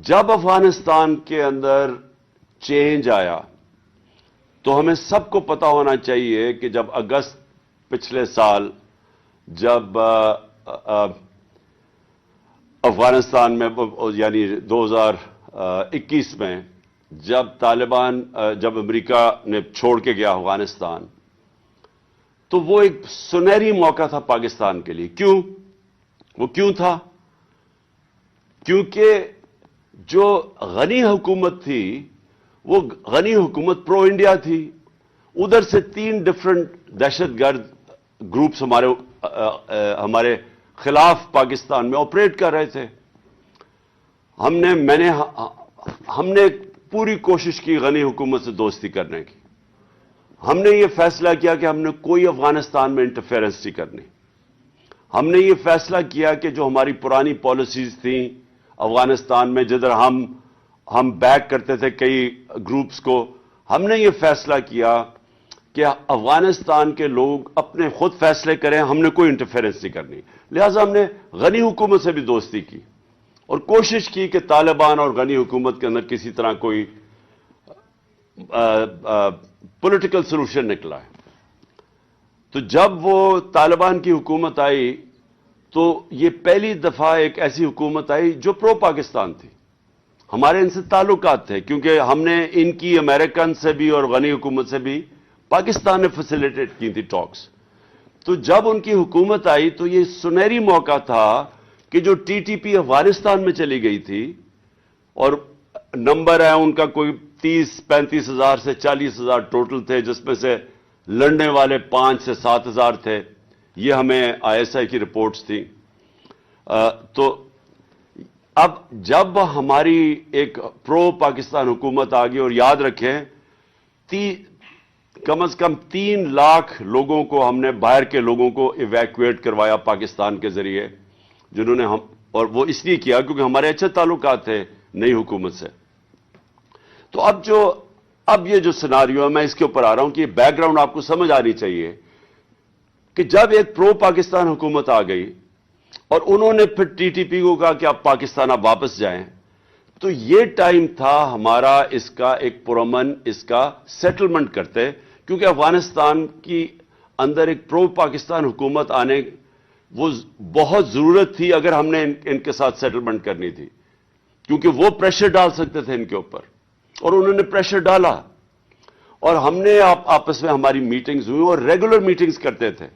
جب افغانستان کے اندر چینج آیا تو ہمیں سب کو پتا ہونا چاہیے کہ جب اگست پچھلے سال جب افغانستان میں یعنی 2021 میں جب طالبان جب امریکہ نے چھوڑ کے گیا افغانستان تو وہ ایک سنہری موقع تھا پاکستان کے لیے. کیوں تھا؟ کیونکہ جو غنی حکومت تھی وہ غنی حکومت پرو انڈیا تھی. ادھر سے 3 ڈفرنٹ دہشت گرد گروپس ہمارے خلاف پاکستان میں آپریٹ کر رہے تھے. ہم نے پوری کوشش کی غنی حکومت سے دوستی کرنے کی. ہم نے یہ فیصلہ کیا کہ ہم نے کوئی افغانستان میں انٹرفیرنس نہیں کرنی. ہم نے یہ فیصلہ کیا کہ جو ہماری پرانی پالیسیز تھیں افغانستان میں جدھر ہم بیک کرتے تھے کئی گروپس کو، ہم نے یہ فیصلہ کیا کہ افغانستان کے لوگ اپنے خود فیصلے کریں، ہم نے کوئی انٹرفیرنس نہیں کرنی. لہٰذا ہم نے غنی حکومت سے بھی دوستی کی اور کوشش کی کہ طالبان اور غنی حکومت کے اندر کسی طرح کوئی پولیٹیکل سولوشن نکلا ہے. تو جب وہ طالبان کی حکومت آئی تو یہ پہلی دفعہ ایک ایسی حکومت آئی جو پرو پاکستان تھی. ہمارے ان سے تعلقات تھے کیونکہ ہم نے ان کی امریکن سے بھی اور غنی حکومت سے بھی پاکستان نے فیسیلیٹیٹ کی تھی ٹاکس. تو جب ان کی حکومت آئی تو یہ سنہری موقع تھا کہ جو ٹی ٹی پی افغانستان میں چلی گئی تھی اور نمبر ہے ان کا کوئی 30-35 ہزار سے 40 ہزار ٹوٹل تھے، جس میں سے لڑنے والے 5 سے 7 ہزار تھے. یہ ہمیں آئی ایس آئی کی رپورٹس تھیں. تو اب جب ہماری ایک پرو پاکستان حکومت آ گئی اور یاد رکھیں کم از کم 3 لاکھ لوگوں کو ہم نے باہر کے لوگوں کو ایویکویٹ کروایا پاکستان کے ذریعے، جنہوں نے اور وہ اس لیے کیا کیونکہ ہمارے اچھے تعلقات تھے نئی حکومت سے. تو اب یہ جو سیناریو ہے میں اس کے اوپر آ رہا ہوں کہ یہ بیک گراؤنڈ آپ کو سمجھ آنی چاہیے کہ جب ایک پرو پاکستان حکومت آ گئی اور انہوں نے پھر ٹی ٹی پی کو کہا کہ آپ پاکستان اب واپس جائیں، تو یہ ٹائم تھا ہمارا اس کا ایک پرامن اس کا سیٹلمنٹ کرتے، کیونکہ افغانستان کی اندر ایک پرو پاکستان حکومت آنے وہ بہت ضرورت تھی اگر ہم نے ان کے ساتھ سیٹلمنٹ کرنی تھی، کیونکہ وہ پریشر ڈال سکتے تھے ان کے اوپر اور انہوں نے پریشر ڈالا. اور ہم نے آپس میں ہماری میٹنگز ہوئی اور ریگولر میٹنگز کرتے تھے.